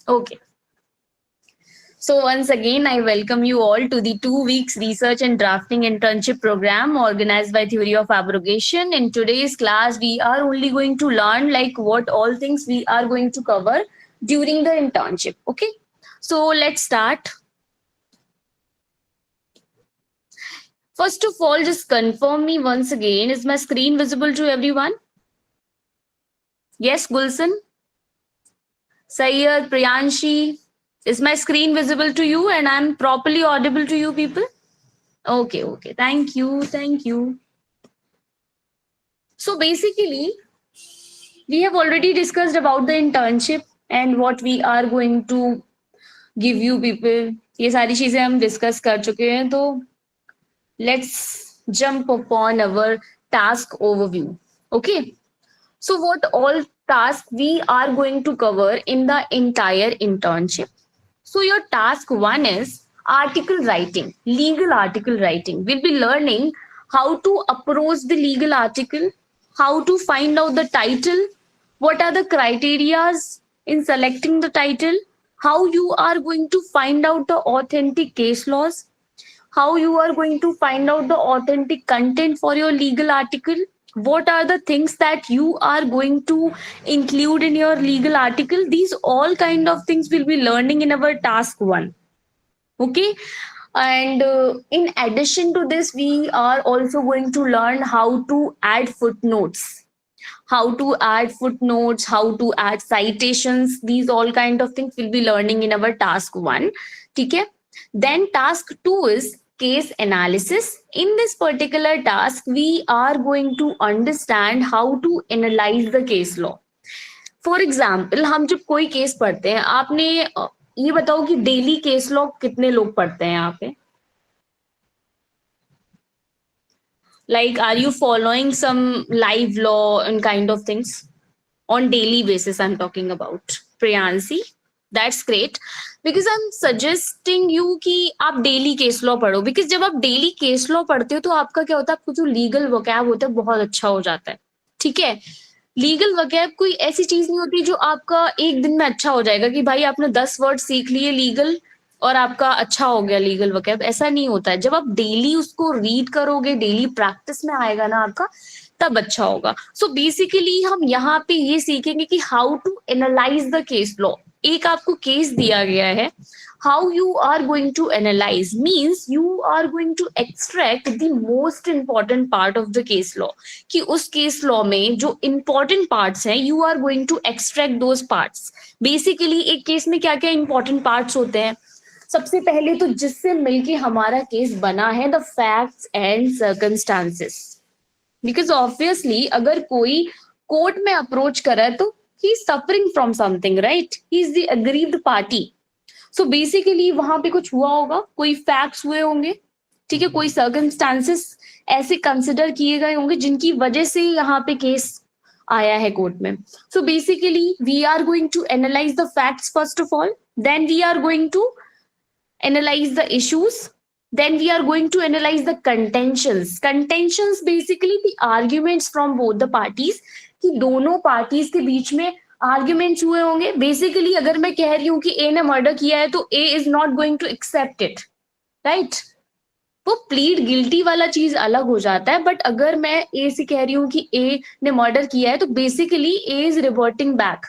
Okay. So once again, I welcome you all to the 2 weeks research and drafting internship program organized by Theory of Abrogation. In today's class, we are only going to learn like what all things we are going to cover during the internship. Okay. So let's start. First of all, just confirm me once again. Is my screen visible to everyone? Yes, Gulson, Sayyad, Priyanshi. Is my screen visible to you and I'm properly audible to you people? Okay, okay. Thank you. Thank you. So basically, we have already discussed about the internship and what we are going to give you people. ये सारी चीजें हम discuss कर चुके हैं तो let's jump upon our task overview. Okay. So what all tasks we are going to cover in the entire internship? So your task one is article writing, legal article writing. We'll be learning how to approach the legal article, how to find out the title, what are the criterias in selecting the title, how you are going to find out the authentic case laws, how you are going to find out the authentic content for your legal article, what are the things that you are going to include in your legal article. These all kind of things we'll be learning in our task one. Okay. And in addition to this, we are also going to learn how to add footnotes, how to add citations. These all kind of things we'll be learning in our task one. Okay. Then task two is case analysis. In this particular task, we are going to understand how to analyze the case law. For example हम जब कोई case पढ़ते हैं, आपने ये बताओ कि daily case law कितने लोग पढ़ते हैं यहाँ पे? Like, are you following some live law and kind of things on daily basis? I'm talking about Priyansi. That's great. Because I'm suggesting you कि आप डेली केस लॉ पढ़ो, बिकॉज जब आप डेली केस लॉ पढ़ते हो तो आपका क्या होता है, आपको जो लीगल वोकैब होता है बहुत अच्छा हो जाता है. ठीक है. लीगल वोकैब कोई ऐसी चीज नहीं होती जो आपका एक दिन में अच्छा हो जाएगा कि भाई आपने 10 वर्ड सीख लिए लीगल और आपका अच्छा हो गया लीगल वोकैब. ऐसा नहीं होता है. जब आप डेली उसको रीड करोगे, डेली प्रैक्टिस में आएगा ना आपका, तब अच्छा होगा. सो बेसिकली हम यहाँ पे ये सीखेंगे कि how to analyse the case law. एक आपको केस दिया गया है, how you are going to analyse means you are going to extract the most important part of the case law. कि उस केस लॉ में जो इंपॉर्टेंट पार्ट्स हैं, you are going to extract those parts. Basically एक case में क्या क्या important parts होते हैं? सबसे पहले तो जिससे मिलके हमारा केस बना है, the facts and circumstances. Because obviously अगर कोई कोर्ट में अप्रोच करा है तो he is suffering from something, right? He is the aggrieved party. So basically वहां पे कुछ हुआ होगा, कोई फैक्ट्स हुए होंगे, ठीक है, कोई सर्कमस्टांसेस ऐसे कंसिडर किए गए होंगे जिनकी वजह से यहाँ पे केस आया है कोर्ट में. So basically we are going to analyse the facts first of all, then we are going to analyze the issues, then we are going to analyze the contentions basically the arguments from both the parties. कि दोनों parties के बीच में arguments हुए होंगे. Basically अगर मैं कह रही हूँ कि ए ने मर्डर किया है तो A is not going to accept it, right? वो प्लीड गिल्टी वाला चीज अलग हो जाता है. बट अगर मैं ए से कह रही हूँ कि ए ने मर्डर किया है तो basically A is reverting back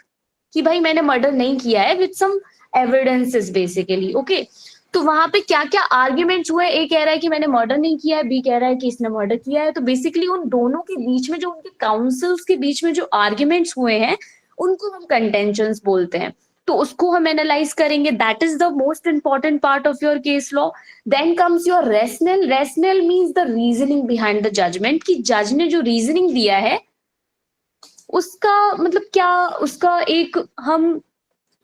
कि भाई मैंने मर्डर नहीं किया है with some evidences basically. Okay. तो वहां पे क्या क्या आर्ग्यूमेंट्स हुए? ए कह रहा है कि मैंने मर्डर नहीं किया है, बी कह रहा है कि इसने मर्डर किया है. तो बेसिकली उन दोनों के बीच में जो उनके काउंसिल्स के बीच में जो आर्ग्यूमेंट्स हुए हैं उनको हम कंटेंशंस बोलते हैं. तो उसको हम एनालाइज करेंगे. That is the most important part of your case law. Then comes your rational. Rational means the reasoning behind the judgement. कि जज ने जो रीजनिंग दिया है उसका मतलब क्या, उसका एक हम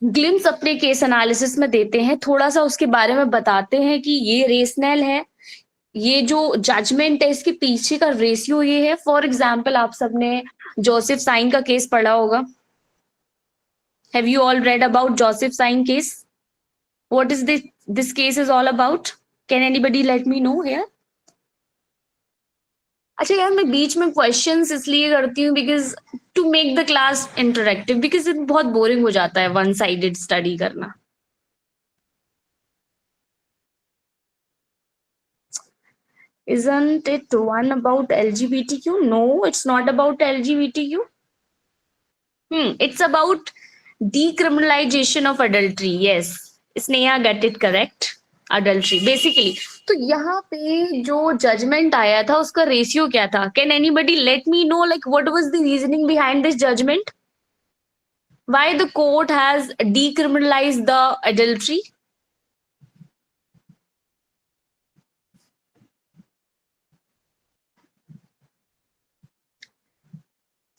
ग्लिम्स अपने केस एनालिसिस में देते हैं, थोड़ा सा उसके बारे में बताते हैं कि ये रेशनल है, ये जो जजमेंट है इसके पीछे का रेशियो ये है. फॉर एग्जाम्पल आप सबने जोसेफ साइन का केस पढ़ा होगा. Have you all read about Joseph Shine case? What is this case is all about? Can anybody let me know here? अच्छा यार, मैं बीच में क्वेश्चंस इसलिए करती हूँ because to make the class interactive, because बहुत बोरिंग हो जाता है वन साइडेड स्टडी करना. Isn't it one about LGBTQ? No, it's not about LGBTQ. It's about decriminalization of adultery. Yes, Sneha got it correct. Adultery, basically. तो यहाँ पे जो judgement आया था उसका रेशियो क्या था? Can anybody let me know like what was the reasoning behind this judgment? Why the court has decriminalized the adultery?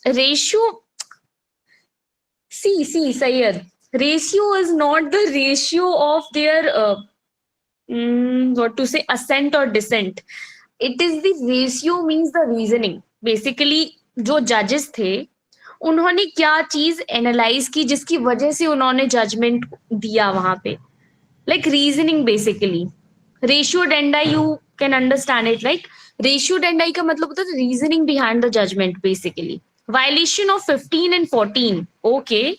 Ratio. See, Sayed. Ratio is not the ratio of their what to say, assent or dissent. It is the ratio means the reasoning. Basically, जो judges थे उन्होंने क्या चीज analyse की जिसकी वजह से उन्होंने जजमेंट दिया वहां पे. Like reasoning basically. Ratio dendi, you can understand it like ratio dendi का मतलब होता है reasoning behind the judgment basically. Violation of 15 and 14. Okay.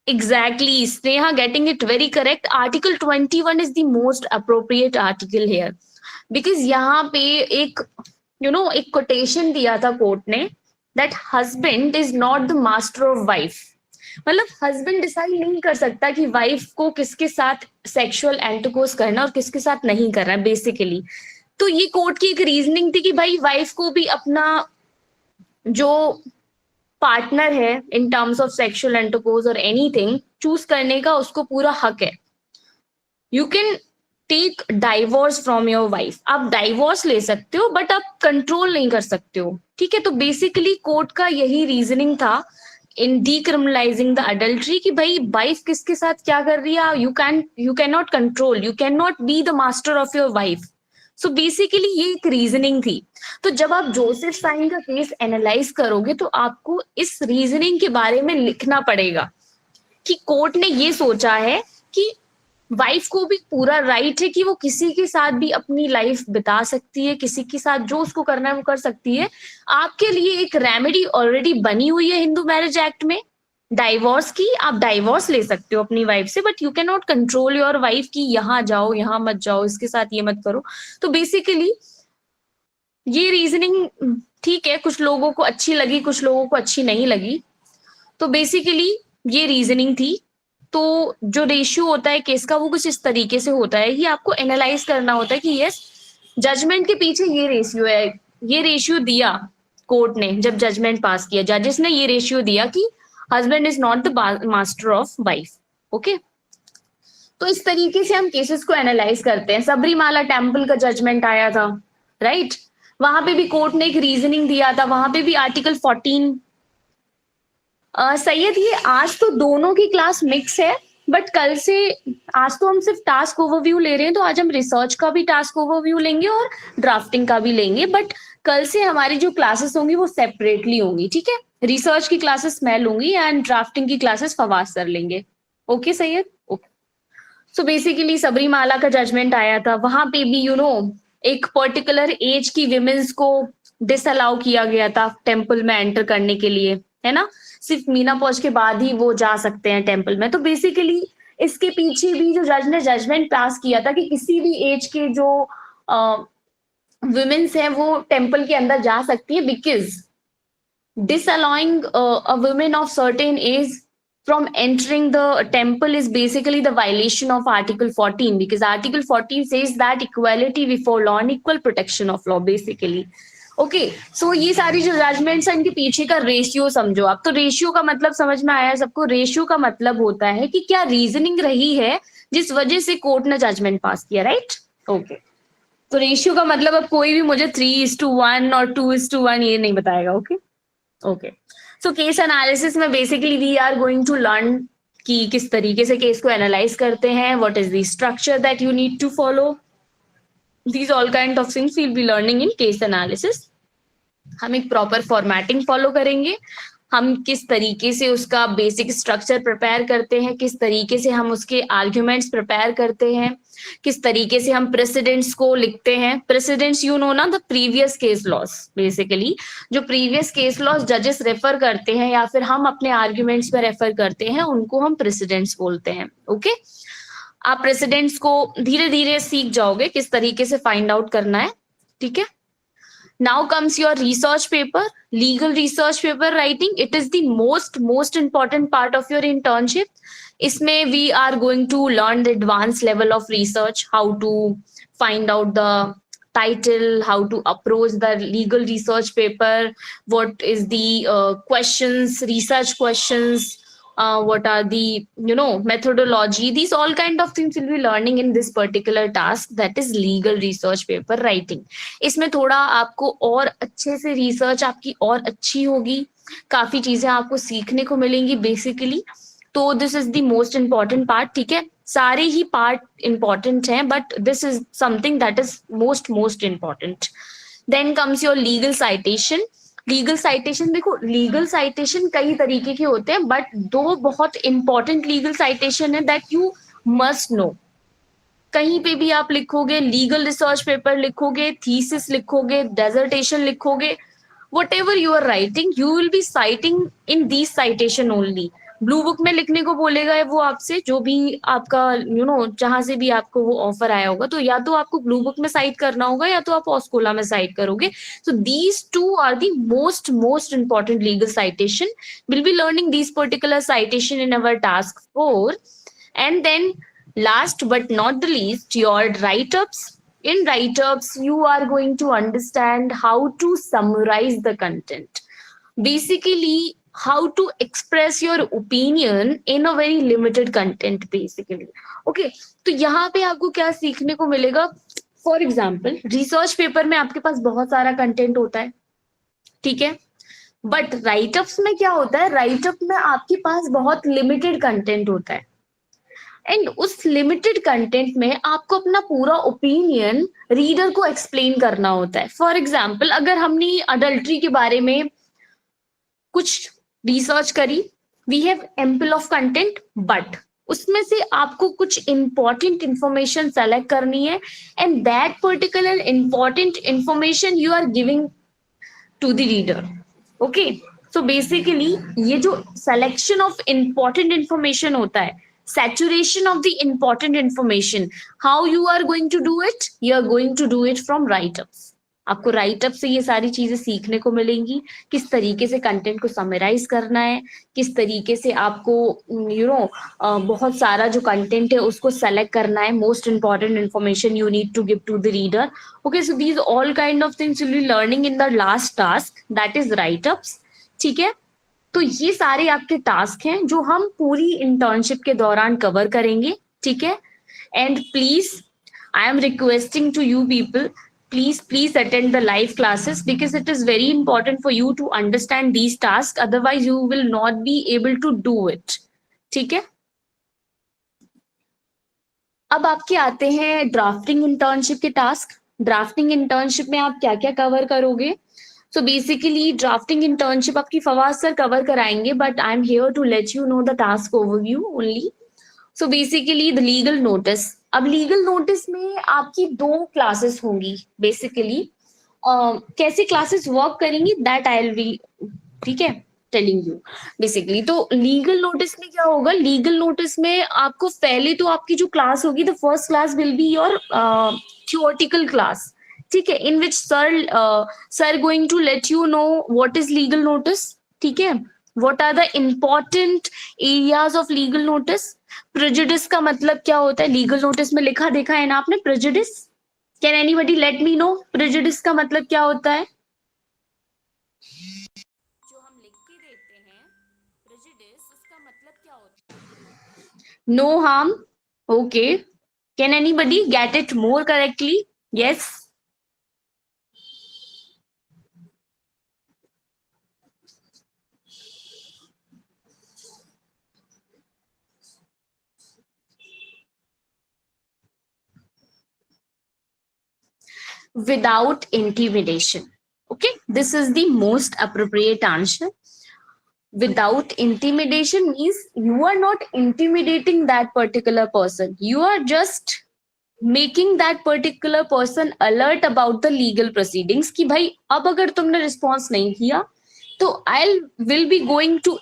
Exactly, Sneha getting it very correct. Article 21 is the most appropriate article here. Because यहाँ पे एक एक quotation दिया था कोर्ट ने that husband is not the master of wife. मतलब husband decide नहीं कर सकता कि वाइफ को किसके साथ सेक्सुअल एंटरकोर्स करना और किसके साथ नहीं करना बेसिकली. तो ये कोर्ट की एक रीजनिंग थी कि भाई वाइफ को भी अपना जो पार्टनर है in terms of sexual intercourse और एनीथिंग चूज करने का उसको पूरा हक है. You can take divorce from your wife. आप डाइवोर्स ले सकते हो बट आप कंट्रोल नहीं कर सकते हो. ठीक है, तो बेसिकली कोर्ट का यही रीजनिंग था इन डीक्रिमिनलाइजिंग द अडल्ट्री कि भाई वाइफ किसके साथ क्या कर रही है, you can not control, you can not be the master of your wife. So basically ये एक रीजनिंग थी. तो जब आप जोसेफ साइन का केस एनालाइज करोगे तो आपको इस रीजनिंग के बारे में लिखना पड़ेगा कि कोर्ट ने ये सोचा है कि वाइफ को भी पूरा राइट है कि वो किसी के साथ भी अपनी लाइफ बिता सकती है, किसी के साथ जो उसको करना है वो कर सकती है. आपके लिए एक रेमेडी ऑलरेडी बनी हुई है हिंदू मैरिज एक्ट में डाइवोर्स की. आप डाइवोर्स ले सकते हो अपनी वाइफ से but you can not control your wife कि यहाँ जाओ यहाँ मत जाओ इसके साथ ये मत करो. तो बेसिकली ये रीजनिंग ठीक है, कुछ लोगों को अच्छी लगी कुछ लोगों को अच्छी नहीं लगी. तो बेसिकली ये रीजनिंग थी. तो जो रेशियो होता है केस का वो कुछ इस तरीके से होता है कि आपको एनालाइज करना होता है कि यस जजमेंट के पीछे ये रेशियो है. ये रेशियो दिया कोर्ट ने जब जजमेंट पास किया, जजेस ने ये रेशियो दिया कि husband is not the master of wife. Okay, तो इस तरीके से हम केसेस को एनालाइज करते हैं. सबरीमाला टेम्पल का जजमेंट आया था, राइट? वहां पे भी कोर्ट ने एक रीजनिंग दिया था, वहां पे भी आर्टिकल 14. सैयद ये आज तो दोनों की क्लास मिक्स है बट कल से, आज तो हम सिर्फ टास्क ओवरव्यू ले रहे हैं तो आज हम रिसर्च का भी टास्क ओवरव्यू लेंगे और ड्राफ्टिंग का भी लेंगे. बट कल से हमारी जो क्लासेस होंगी वो सेपरेटली होंगी. ठीक है, रिसर्च की क्लासेस मैं लूंगी एंड ड्राफ्टिंग की क्लासेस फवाद सर लेंगे. Okay Syed? Okay. So basically Sabarimala का जजमेंट आया था, वहां पे भी एक पर्टिकुलर एज की विमेन्स को डिसअलाउ किया गया था टेम्पल में एंटर करने के लिए, है ना? सिर्फ मीना पहुंच के बाद ही वो जा सकते हैं टेम्पल में. तो बेसिकली इसके पीछे भी जो जज ने जजमेंट पास किया था कि किसी भी एज के जो वुमेन्स हैं वो टेम्पल के अंदर जा सकती है because disallowing a woman of certain age from entering the temple is basically the violation of article 14 because article 14 says that equality before law and equal protection of law basically. Okay, so ये सारी जो judgements है इनके पीछे का ratio समझो आप. तो रेशियो का मतलब समझ में आया सबको? रेशियो का मतलब होता है कि क्या रीजनिंग रही है जिस वजह से कोर्ट ने जजमेंट पास किया, राइट? ओके, तो रेशियो का मतलब अब कोई भी मुझे 3:1 और 2:1 ये नहीं बताएगा. Okay okay, so case analysis में basically we are going to learn कि किस तरीके से केस को एनालाइज करते हैं, what is the structure that you need to follow. These all kind of things we'll be learning in case analysis. हम एक प्रॉपर फॉर्मेटिंग फॉलो करेंगे हम किस तरीके से उसका बेसिक स्ट्रक्चर प्रिपेयर करते हैं, किस तरीके से हम उसके आर्ग्यूमेंट्स प्रिपेयर करते हैं, किस तरीके से हम प्रेसिडेंट्स को लिखते हैं. प्रेसिडेंट्स यू नो ना, the previous case laws. Basically जो प्रीवियस केस लॉस जजेस रेफर करते हैं या फिर हम अपने आर्ग्यूमेंट्स में रेफर करते हैं, उनको हम प्रेसिडेंट्स बोलते हैं. ओके, आप प्रेसिडेंट्स को धीरे धीरे सीख जाओगे किस तरीके से फाइंड आउट करना है. ठीक है. Now comes your research paper, legal research paper writing. It is the most important part of your internship. इसमें we are going to learn the advanced level of research, how to find out the title, how to approach the legal research paper, what is the questions, research questions, what are the methodology. These all kind of things you'll be learning in this particular task, that is legal research paper writing. इसमें थोड़ा आपको और अच्छे से research आपकी और अच्छी होगी, काफी चीजें आपको सीखने को मिलेंगी बेसिकली. तो this is the most important part. ठीक है, सारे ही पार्ट इम्पॉर्टेंट हैं but this is something that is most important. Then comes your legal citation. Legal citation, देखो लीगल साइटेशन कई तरीके के होते हैं बट दो बहुत इंपॉर्टेंट लीगल साइटेशन है दैट यू मस्ट नो. कहीं पे भी आप लिखोगे, लीगल रिसर्च पेपर लिखोगे, थीसिस लिखोगे, डेजर्टेशन लिखोगे, whatever you are writing, you will be citing in these citation only. Blue book में लिखने को बोलेगा है वो आपसे, जो भी आपका जहां से भी आपको वो ऑफर आया होगा, तो या तो आपको ब्लू बुक में साइट करना होगा या तो आप ऑस्कोला में साइट करोगे. So these two are the most important legal citation. Will be learning these particular citation in our task 4. And then last but not the least, your write-ups. In write-ups, you are going to understand how to summarize the content. Basically, how to express your opinion in a very limited content, basically. Okay, तो यहाँ पे आपको क्या सीखने को मिलेगा? For example, research paper में आपके पास बहुत सारा कंटेंट होता है, ठीक है, बट राइटअप्स में क्या होता है? राइटअप में आपके पास बहुत लिमिटेड कंटेंट होता है एंड उस लिमिटेड कंटेंट में आपको अपना पूरा ओपिनियन रीडर को एक्सप्लेन करना होता है. फॉर एग्जाम्पल, अगर हमने अडल्ट्री के बारे में कुछ रिसर्च करी, we have ample of content, but उसमें से आपको कुछ इंपॉर्टेंट इंफॉर्मेशन सेलेक्ट करनी है and that particular important information you are giving to the reader. Okay, so basically ये जो सेलेक्शन ऑफ इंपॉर्टेंट इंफॉर्मेशन होता है, saturation of the important information, how you are going to do it? You are going to do it from write-ups. आपको write up से ये सारी चीजें सीखने को मिलेंगी, किस तरीके से कंटेंट को समराइज करना है, किस तरीके से आपको बहुत सारा जो कंटेंट है उसको सेलेक्ट करना है, most important information you need to give to the reader. Okay, so these all kind of things will be learning in the last task, that is write ups. ठीक है, तो ये सारे आपके टास्क हैं जो हम पूरी इंटर्नशिप के दौरान कवर करेंगे. ठीक है, and please I am requesting to you people, please attend the live classes because it is very important for you to understand these tasks, otherwise you will not be able to do it. ठीक है, अब आपके आते हैं drafting internship के task. Drafting internship में आप क्या क्या कवर करोगे? सो बेसिकली ड्राफ्टिंग इंटर्नशिप आपकी फवाद सर कवर कराएंगे, but I am here to let you know the task overview only. So basically the legal notice. अब लीगल नोटिस में आपकी 2 क्लासेस होंगी बेसिकली. कैसे क्लासेस वर्क करेंगी दैट आई विल बी, ठीक है, टेलिंग यू बेसिकली. तो लीगल नोटिस में क्या होगा? लीगल नोटिस में आपको पहले तो आपकी जो क्लास होगी, the first class will be your theoretical class. ठीक है, in which sir going to let you know what is legal notice. ठीक है, what are the important areas of legal notice. Prejudice का मतलब क्या होता है? लीगल नोटिस में लिखा देखा है ना आपने, prejudice. Can anybody let me no prejudice का मतलब क्या होता है? जो हम लिख के देते हैं प्रेजुडिस, उसका मतलब क्या होता है? No harm. Okay, can anybody get it more correctly? Yes. Without intimidation. Okay, this is the most appropriate answer. Without intimidation means you are not intimidating that particular person. You are just making that particular person alert about the legal proceedings कि भाई अब अगर तुमने response नहीं किया तो I will be going to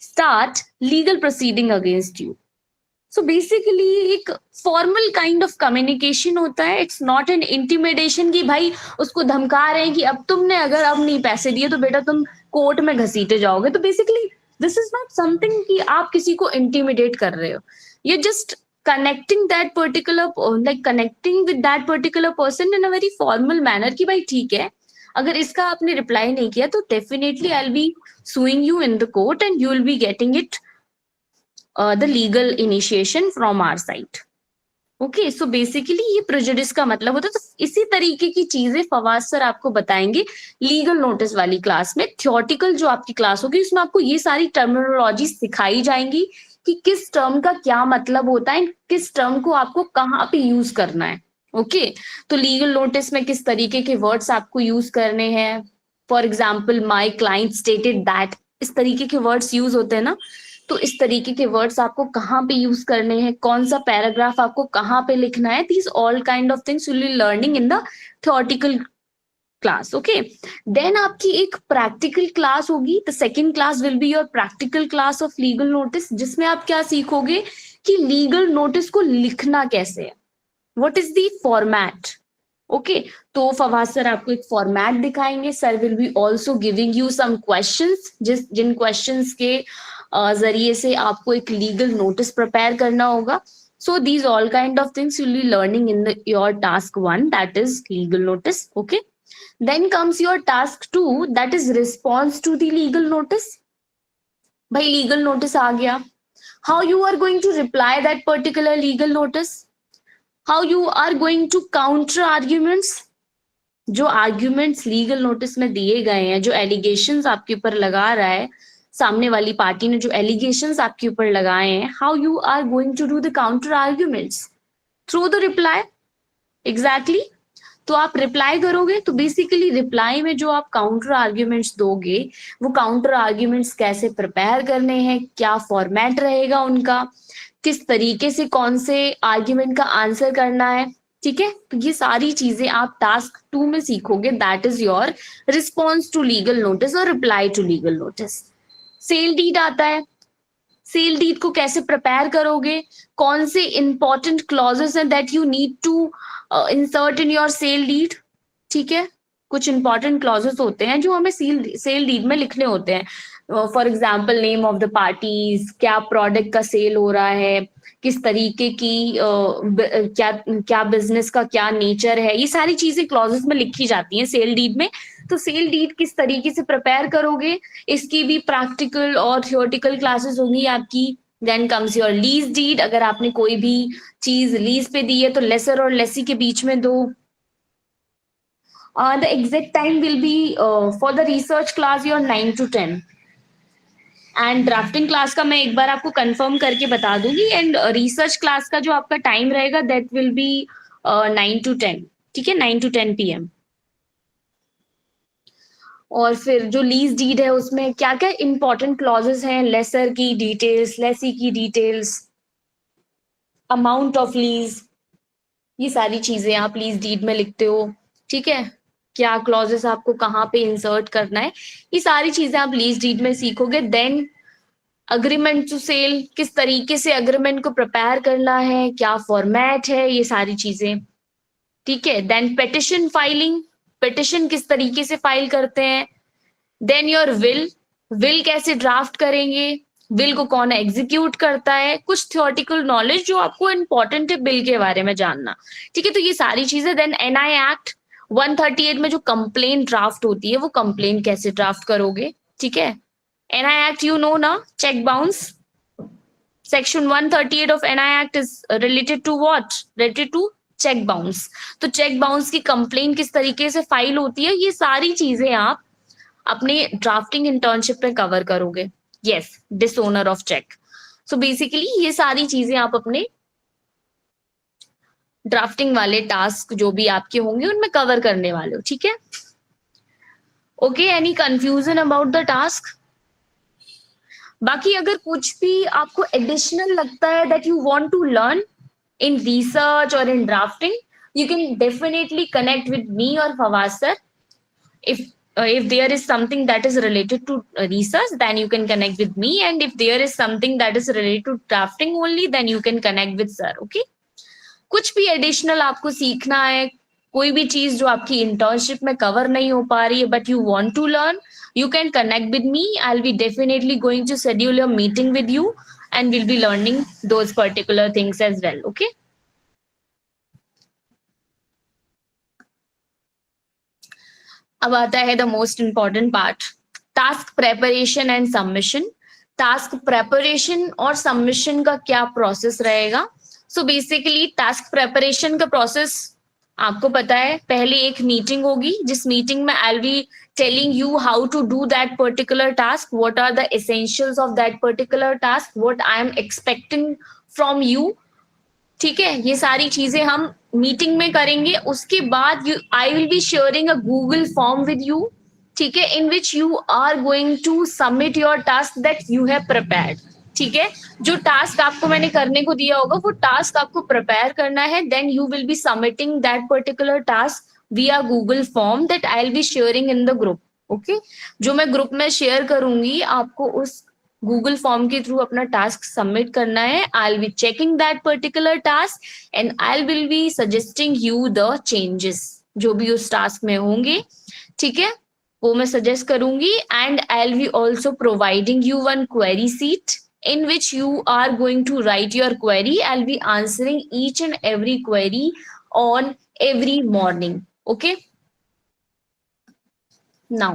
start legal proceeding against you. So basically एक formal kind of communication होता है. इट्स नॉट एन इंटिमिडेशन कि भाई उसको धमका रहे हैं कि अब तुमने अगर अब नहीं पैसे दिए तो बेटा तुम कोर्ट में घसीटे जाओगे. तो basically this is not something कि आप किसी को इंटिमिडेट कर रहे हो. You just connecting that particular like connecting with that particular person in a very formal manner कि भाई ठीक है अगर इसका आपने रिप्लाई नहीं किया तो definitely I will B suing you in the court and you will be getting it the legal initiation from our side. Okay so basically ये प्रेजुडिस का मतलब होता है. तो इसी तरीके की चीजें फवाद सर आपको बताएंगे लीगल नोटिस वाली क्लास में. थ्योरेटिकल जो आपकी क्लास होगी उसमें आपको ये सारी टर्मिनोलॉजी सिखाई जाएंगी कि किस टर्म का क्या मतलब होता है, किस टर्म को आपको कहाँ पे यूज करना है. ओके तो लीगल नोटिस में किस तरीके के वर्ड्स आपको यूज करने हैं. For example my client stated that, इस तरीके के वर्ड्स यूज होते हैं ना. तो इस तरीके के वर्ड्स आपको कहाँ पे यूज करने हैं, कौन सा पैराग्राफ आपको कहाँ पे लिखना है. These all kind of things will be learning in the theoretical class. Okay then आपकी एक प्रैक्टिकल क्लास होगी. The second class will be your practical class of legal notice, जिसमें आप क्या सीखोगे कि लीगल नोटिस को लिखना कैसे है. What is the format. Okay तो फवाद सर आपको एक फॉर्मेट दिखाएंगे. Sir will be also giving you some questions जिन क्वेश्चंस के जरिए से आपको एक लीगल नोटिस प्रिपेयर करना होगा. So these all kind of things you'll be learning in your task 1, that is legal notice. Okay. Then comes your task 2, that is response to the legal notice. By legal notice आ गया. How you are going to reply that particular legal notice? How you are going to counter arguments? जो arguments legal notice में दिए गए हैं, जो allegations आपके ऊपर लगा रहा है सामने वाली पार्टी ने, जो एलिगेशंस आपके ऊपर लगाए हैं, how you are going to do the counter arguments through the reply. Exactly तो आप रिप्लाई करोगे तो बेसिकली रिप्लाई में जो आप काउंटर आर्ग्यूमेंट्स दोगे वो काउंटर आर्ग्यूमेंट्स कैसे प्रिपेयर करने हैं, क्या फॉर्मेट रहेगा उनका, किस तरीके से कौन से आर्ग्यूमेंट का आंसर करना है. ठीक है तो ये सारी चीजें आप टास्क 2 में सीखोगे. That is your response to legal notice और reply to legal notice. Sale deed आता है. सेल डीड को कैसे प्रिपेयर करोगे, कौन से इंपॉर्टेंट क्लॉजेस हैं that you need to insert in your sale deed. ठीक है कुछ इंपॉर्टेंट क्लॉजेस होते हैं जो हमें सेल डीड में लिखने होते हैं. For example name of the parties, क्या प्रोडक्ट का सेल हो रहा है, किस तरीके की क्या बिजनेस का क्या नेचर है, ये सारी चीजें क्लॉजेस में लिखी जाती हैं सेल डीड में. तो सेल डीड किस तरीके से प्रिपेयर करोगे, इसकी भी प्रैक्टिकल और थियोरेटिकल क्लासेस होंगी आपकी. Then comes your lease deed. अगर आपने कोई भी चीज लीज पे दी है तो लेसर और लेसी के बीच में दो. The exact time will be for the research class your 9 to 10. And drafting class का मैं एक बार आपको कंफर्म करके बता दूंगी. एंड रिसर्च क्लास का जो आपका टाइम रहेगा दैट विल बी 9 to 10. ठीक है 9 to 10 PM. और फिर जो लीज डीड है उसमें क्या क्या इंपॉर्टेंट क्लॉजेस हैं, लेसर की डिटेल्स, लेसी की डिटेल्स, अमाउंट ऑफ लीज, ये सारी चीजें आप लीज डीड में लिखते हो. ठीक है क्या क्लॉजेस आपको कहाँ पे इंसर्ट करना है, ये सारी चीजें आप लीज डीड में सीखोगे. देन अग्रीमेंट टू सेल, किस तरीके से अग्रीमेंट को प्रिपेयर करना है, क्या फॉर्मेट है, ये सारी चीजें. ठीक है देन पेटिशन फाइलिंग, पिटिशन किस तरीके से फाइल करते हैं. देन योर विल, विल कैसे ड्राफ्ट करेंगे, विल को कौन एग्जीक्यूट करता है, कुछ थियोरेटिकल नॉलेज जो आपको इंपॉर्टेंट है बिल के बारे में जानना. ठीक है तो ये सारी चीजें. देन एनआई एक्ट 138 में जो कंप्लेन ड्राफ्ट होती है वो कंप्लेन कैसे ड्राफ्ट करोगे. ठीक है एनआई एक्ट यू नो ना, cheque bounce. Section 138 of NI act is related to what, related to cheque bounce. तो चेक बाउंस की कंप्लेन किस तरीके से फाइल होती है, ये सारी चीजें आप अपने ड्राफ्टिंग इंटर्नशिप में कवर करोगे. Yes dishonour of cheque. So basically ये सारी चीजें आप अपने ड्राफ्टिंग वाले टास्क जो भी आपके होंगे उनमें कवर करने वाले हो. ठीक है okay any confusion about the task. बाकी अगर कुछ भी आपको एडिशनल लगता है that you want to learn in research or in drafting, you can definitely connect with me or Fawaz sir. If there is something that is related to research, then you can connect with me, and if there is something that is related to drafting only, then you can connect with sir. Okay. कुछ भी additional आपको सीखना है, कोई भी चीज जो आपकी इंटर्नशिप में कवर नहीं हो पा रही है but you want to learn, you can connect with me. I'll be definitely going to schedule a meeting with you and we'll be learning those particular things as well. Okay. अब आता है the most important part, task preparation and submission. Task preparation और submission का क्या process रहेगा? So basically task preparation का process आपको पता है, पहले एक मीटिंग होगी जिस मीटिंग में I will be telling you how to do that particular task, what are the essentials of that particular task, what I am expecting from you. ठीक है, ये सारी चीजें हम मीटिंग में करेंगे. उसके बाद I will be sharing a Google form with you, ठीक है, in which you are going to submit your task that you have prepared. ठीक है, जो टास्क आपको मैंने करने को दिया होगा वो टास्क आपको प्रिपेयर करना है. Then you will be submitting that particular task via Google form that I will be sharing in the group. Okay, जो मैं ग्रुप में शेयर करूंगी आपको उस गूगल फॉर्म के थ्रू अपना टास्क सबमिट करना है. I will be checking that particular task and I will be suggesting you the changes जो भी उस टास्क में होंगे. ठीक है, वो मैं सजेस्ट करूंगी. And I will be also providing you one query seat in which you are going to write your query. I'll be answering each and every query on every morning. Okay. Now,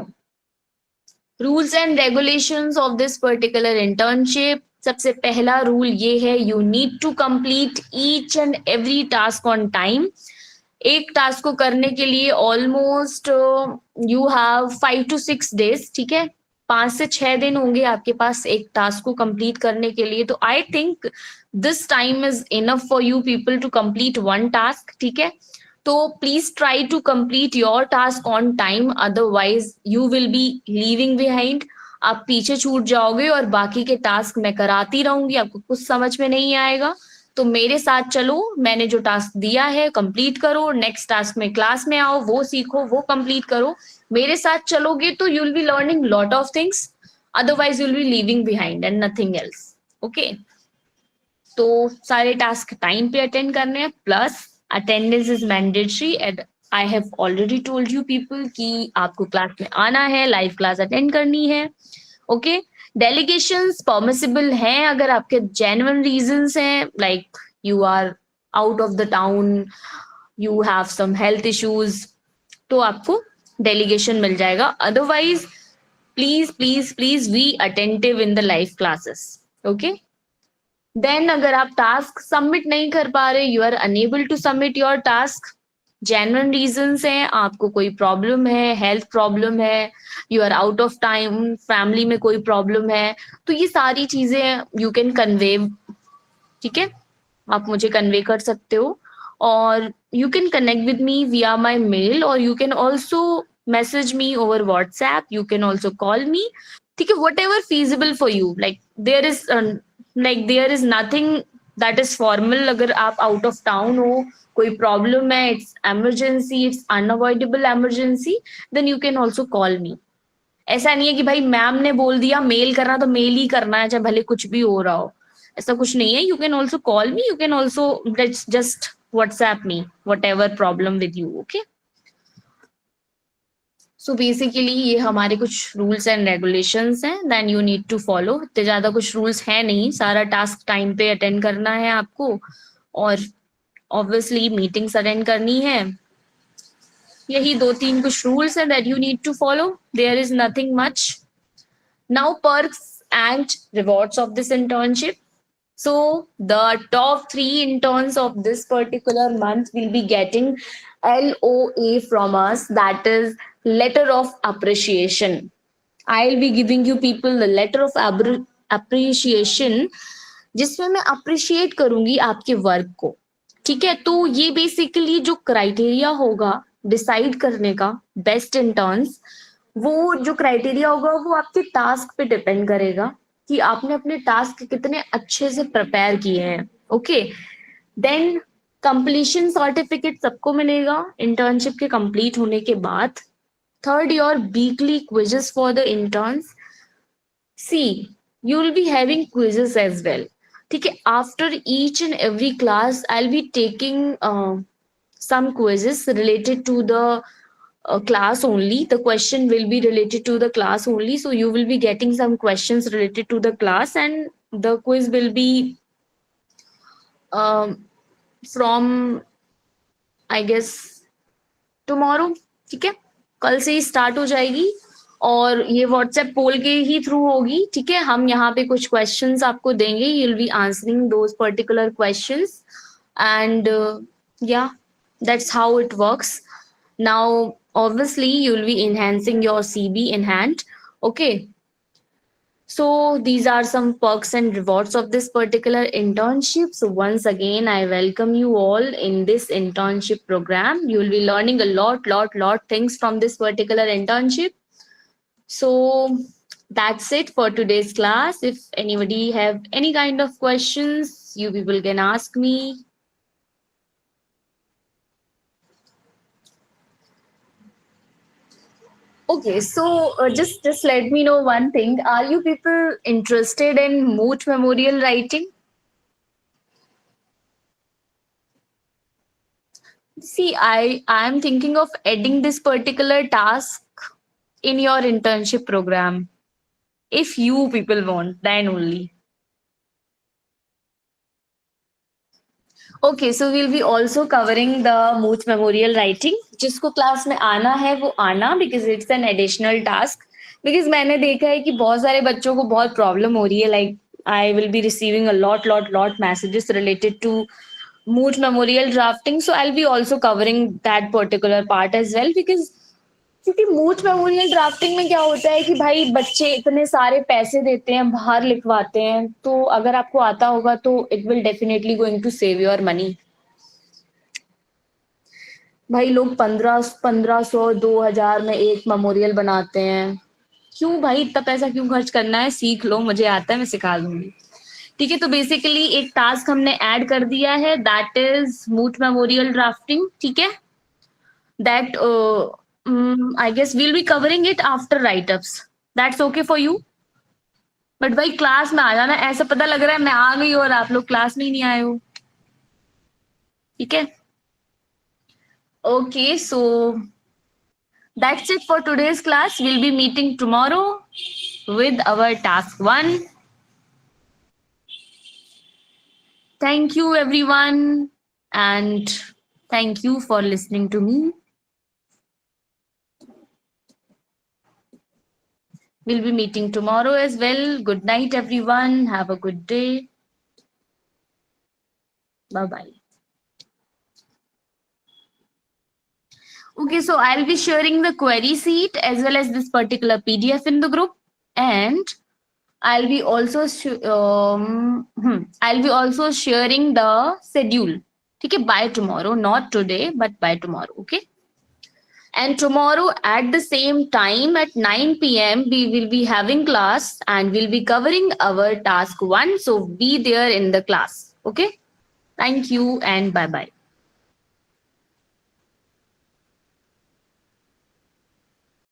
rules and regulations of this particular internship. सबसे पहला rule ये है, you need to complete each and every task on time. एक task को करने के लिए almost you have 5 to 6 days. ठीक है, 5 से 6 दिन होंगे आपके पास एक टास्क को कंप्लीट करने के लिए. तो I think this time is enough for you people to complete one task. ठीक है, तो please try to complete your task on time, otherwise you will be leaving behind. आप पीछे छूट जाओगे और बाकी के टास्क मैं कराती रहूंगी, आपको कुछ समझ में नहीं आएगा. तो मेरे साथ चलो, मैंने जो टास्क दिया है कंप्लीट करो. नेक्स्ट टास्क में क्लास में आओ, वो सीखो, वो कंप्लीट करो. मेरे साथ चलोगे तो you will be learning lot of things, otherwise you will be leaving behind and nothing else. Okay, तो सारे टास्क टाइम पे अटेंड करने हैं, plus attendance is mandatory. And I have already told you people कि आपको class में आना है, लाइव क्लास अटेंड करनी है. ओके, डेलीगेशंस परमिसिबल हैं अगर आपके जेन्युइन रीजंस हैं, like you are out of the town, you have some health issues, तो आपको डेलीगेशन मिल जाएगा. Otherwise please please please be attentive in the live classes. Okay, then अगर आप टास्क सबमिट नहीं कर पा रहे, you are unable to submit your task, genuine reasons हैं, आपको कोई प्रॉब्लम है, हेल्थ प्रॉब्लम है, you are out of time, family में कोई प्रॉब्लम है, तो ये सारी चीजें यू कैन कन्वे. ठीक है, आप मुझे कन्वे कर सकते हो. और you can connect with me via my mail, or you can also message me over WhatsApp. You can also call me. ठीक है, whatever feasible for you. Like there is nothing that is formal. अगर आप out of town हो, कोई problem है, it's emergency, it's unavoidable emergency, then you can also call me. ऐसा नहीं है कि भाई मैम ने बोल दिया मेल करना तो मेल ही करना है, चाहे भले कुछ भी हो रहा हो, ऐसा कुछ नहीं है. You can also call me. You can also just WhatsApp me whatever problem with you. Okay, so basically ये हमारे कुछ rules and regulations हैं, then you need to follow. इतने ज्यादा कुछ rules है नहीं, सारा टास्क टाइम पे अटेंड करना है आपको, और obviously meetings अटेंड करनी है. यही 2-3 कुछ rules हैं that you need to follow. There is nothing much. Now perks and rewards of this internship. So the top 3 interns of this particular month will be getting LOA from us, that is letter of appreciation. I'll be giving you people the letter of appreciation, जिसमें मैं appreciate करूंगी आपके work को. ठीक है, तो ये basically जो क्राइटेरिया होगा डिसाइड करने का बेस्ट इंटर्न्स, वो जो क्राइटेरिया होगा वो आपके टास्क पे डिपेंड करेगा. कि आपने अपने टास्क कितने अच्छे से प्रिपेयर किए हैं. ओके, देन कंप्लीशन सर्टिफिकेट सबको मिलेगा इंटर्नशिप के कंप्लीट होने के बाद. Third, your weekly quizzes for the interns. See, you will be having quizzes as well. ठीक है, after each and every class, I'll be taking some quizzes related to the class only. The question will be related to the class only. So you will be getting some questions related to the class, and the quiz will be um, from, I guess, tomorrow. ठीक है, कल से ही start हो जाएगी और ये WhatsApp पोल के ही through होगी. ठीक है, हम यहाँ पे कुछ क्वेश्चंस आपको देंगे, you will be answering those particular questions and yeah that's how it works. Now obviously you will be enhancing your cv in hand. Okay, so these are some perks and rewards of this particular internship. So once again, I welcome you all in this internship program. You will be learning a lot things from this particular internship. So that's it for today's class. If anybody have any kind of questions, you people can ask me. Okay, so just let me know one thing. Are you people interested in Moot memorial writing? See, I am thinking of adding this particular task in your internship program. If you people want, then only. Okay, so we'll be also covering the Moot memorial writing. जिसको class में आना है वो आना, because it's an additional task. Because मैंने देखा है कि बहुत सारे बच्चों को बहुत प्रॉब्लम हो रही है. Like I will be receiving a lot messages related to Moot memorial drafting. So I'll be also covering that particular part as well, because क्योंकि मूच मेमोरियल ड्राफ्टिंग में क्या होता है कि भाई बच्चे इतने सारे पैसे देते हैं, बाहर लिखवाते हैं, तो अगर आपको आता होगा तो it will definitely going to save your money. भाई लोग 1500 2000 में एक मेमोरियल बनाते हैं. क्यों भाई इतना पैसा क्यों खर्च करना है? सीख लो, मुझे आता है, मैं सिखा दूंगी. ठीक है, तो बेसिकली एक टास्क हमने ऐड कर दिया है, that is moot memorial drafting. ठीक है, that I guess we'll be covering it after write-ups. That's okay for you? But भाई क्लास में आ जाना, ऐसा पता लग रहा है मैं आ गई और आप लोग क्लास में ही नहीं आए हो. ठीक है, okay, so that's it for today's class. We'll be meeting tomorrow with our task 1. Thank you everyone, and thank you for listening to me. We'll be meeting tomorrow as well. Good night, everyone. Have a good day. Bye-bye. Okay, so I'll be sharing the query sheet as well as this particular PDF in the group, and I'll be also sharing the schedule. Okay, by tomorrow, not today, but by tomorrow. Okay. And tomorrow at the same time at 9 p.m. we will be having class and we'll be covering our task 1. So be there in the class. Okay. Thank you and bye-bye.